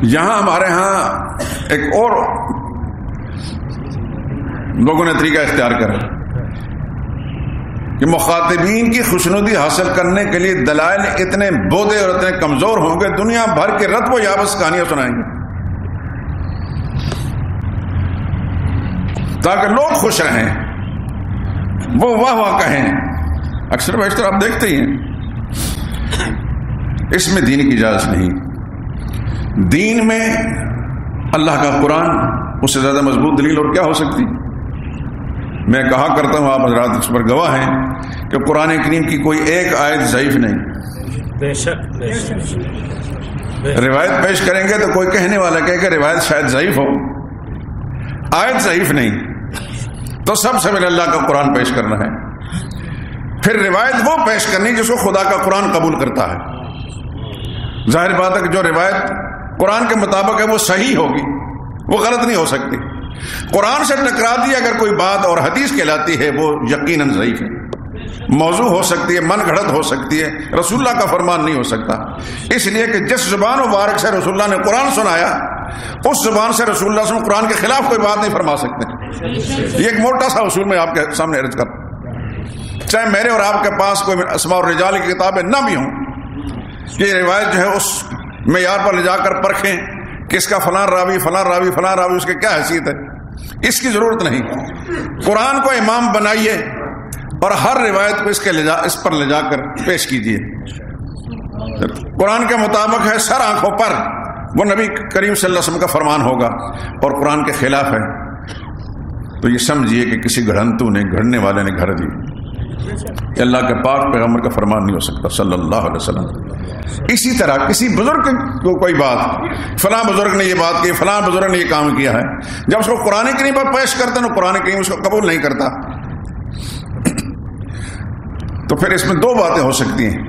یہاں ہمارے ہاں ایک اور لوگوں نے طریقہ اختیار کرا کہ مخاطبین کی خوشنودی حاصل کرنے کے لیے دلائل اتنے بودے اور اتنے کمزور ہوں گے دنیا بھر کے رتب و یابس کہانیاں سنائیں گے تاکہ لوگ خوش رہیں، وہ واہ واہ کہیں۔ اکثر بیشتر آپ دیکھتے ہی ہیں، اس میں دین کی اجازت نہیں۔ دین میں اللہ کا قرآن اس سے زیادہ مضبوط دلیل اور کیا ہو سکتی؟ میں کہا کرتا ہوں، آپ حضرات اس پر گواہ ہیں کہ قرآن کریم کی کوئی ایک آیت ضعیف نہیں۔ بے شک روایت پیش کریں گے تو کوئی کہنے والا کہے کہ روایت شاید ضعیف ہو، آیت ضعیف نہیں، تو سب سے پہلے اللہ کا قرآن پیش کرنا ہے، پھر روایت وہ پیش کرنی جس کو خدا کا قرآن قبول کرتا ہے۔ ظاہر بات ہے کہ جو روایت قرآن کے مطابق ہے وہ صحیح ہوگی، وہ غلط نہیں ہو سکتی۔ قرآن سے ٹکراتی اگر کوئی بات اور حدیث کہلاتی ہے وہ یقیناً ضعیف ہے، موضوع ہو سکتی ہے، من گھڑت ہو سکتی ہے، رسول اللہ کا فرمان نہیں ہو سکتا، اس لیے کہ جس زبان مبارک سے رسول اللہ نے قرآن سنایا اس زبان سے رسول اللہ صلی اللہ علیہ وسلم قرآن کے خلاف کوئی بات نہیں فرما سکتے۔ یہ ایک موٹا سا اصول میں آپ کے سامنے عرض کرتا ہوں، چاہے میرے اور آپ کے پاس کوئی اسماء الرجال کی کتابیں نہ بھی ہوں، یہ روایت جو ہے اس معیار پر لے جا کر پرکھیں کہ اس کا فلاں راوی اس کی کیا حیثیت ہے، اس کی ضرورت نہیں۔ قرآن کو امام بنائیے اور ہر روایت کو اس پر لے جا کر پیش کیجیے۔ قرآن کے مطابق ہے، سر آنکھوں پر وہ نبی کریم صلی اللہ علیہ وسلم کا فرمان ہوگا، اور قرآن کے خلاف ہے تو یہ سمجھیے کہ کسی گھڑنتو نے، گھڑنے والے نے گھڑ دی، یہ اللہ کے پاک پیغمبر کا فرمان نہیں ہو سکتا صلی اللہ علیہ وسلم۔ اسی طرح کسی بزرگ کو کوئی بات، فلاں بزرگ نے یہ بات کی، فلاں بزرگ نے یہ کام کیا ہے، جب اس کو قرآن کریم پر پیش کرتے ہیں تو قرآن کریم اس کو قبول نہیں کرتا، تو پھر اس میں دو باتیں ہو سکتی ہیں۔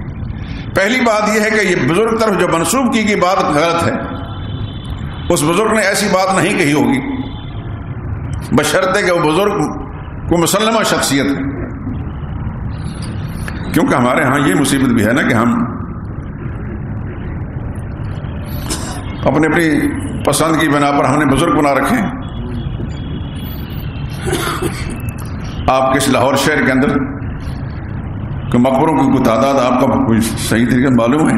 پہلی بات یہ ہے کہ یہ بزرگ طرف جو منسوب کی گئی بات غلط ہے، اس بزرگ نے ایسی بات نہیں کہی ہوگی، بشرطے کہ وہ بزرگ کو مسلمہ شخصیت ہے۔ کیونکہ ہمارے ہاں یہ مصیبت بھی ہے نا کہ ہم اپنی پسند کی بنا پر ہم نے بزرگ بنا رکھے ہیں۔ آپ کے اس لاہور شہر کے اندر کہ مقبروں کی کوئی تعداد آپ کا کوئی صحیح طریقے سے معلوم ہے،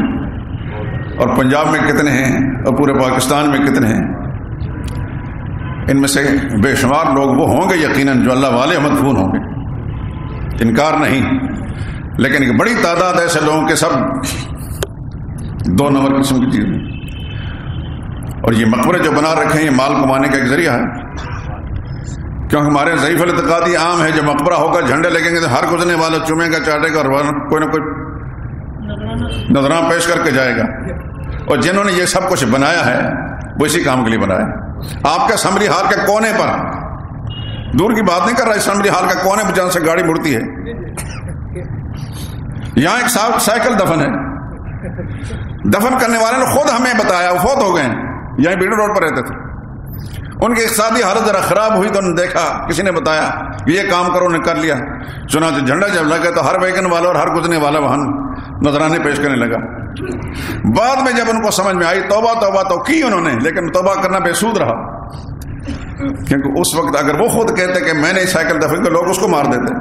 اور پنجاب میں کتنے ہیں اور پورے پاکستان میں کتنے ہیں؟ ان میں سے بے شمار لوگ وہ ہوں گے یقیناً جو اللہ والے مدفون ہوں گے، انکار نہیں، لیکن ایک بڑی تعداد ایسے لوگوں کے سب دو نمبر قسم کی چیزیں، اور یہ مقبرے جو بنا رکھے ہیں یہ مال کمانے کا ایک ذریعہ ہے، کیونکہ ہمارے ضعیف الاعتقادی عام ہے، جب مقبرہ ہوگا جھنڈے لگیں گے تو ہر گزرنے والا چومے گا، چاٹے گا، اور کوئی نہ کوئی نذرانہ پیش کر کے جائے گا، اور جنہوں نے یہ سب کچھ بنایا ہے وہ اسی کام کے لیے بنایا ہے۔ آپ کے اسمبلی ہال کے کونے پر، دور کی بات نہیں کر رہا، اسمبلی ہال کا کونے پر جہاں سے گاڑی مڑتی ہے، یہاں ایک سائیکل دفن ہے، دفن کرنے والے نے خود ہمیں بتایا، وہ فوت ہو گئے ہیں، یہیں بیڑو روڈ پر رہتے تھے، ان کی اقتصادی حالت ذرا خراب ہوئی تو انہوں نے دیکھا، کسی نے بتایا یہ کام کرو، نے کر لیا، چنانچہ جھنڈا جب لگا تو ہر ویگن والا اور ہر گزرنے والا وہاں نذرانے پیش کرنے لگا۔ بعد میں جب ان کو سمجھ میں آئی، توبہ تو کی انہوں نے، لیکن توبہ کرنا بے سود رہا، کیونکہ اس وقت اگر وہ خود کہتے کہ میں نے سائیکل دفن تو لوگ اس کو مار دیتے۔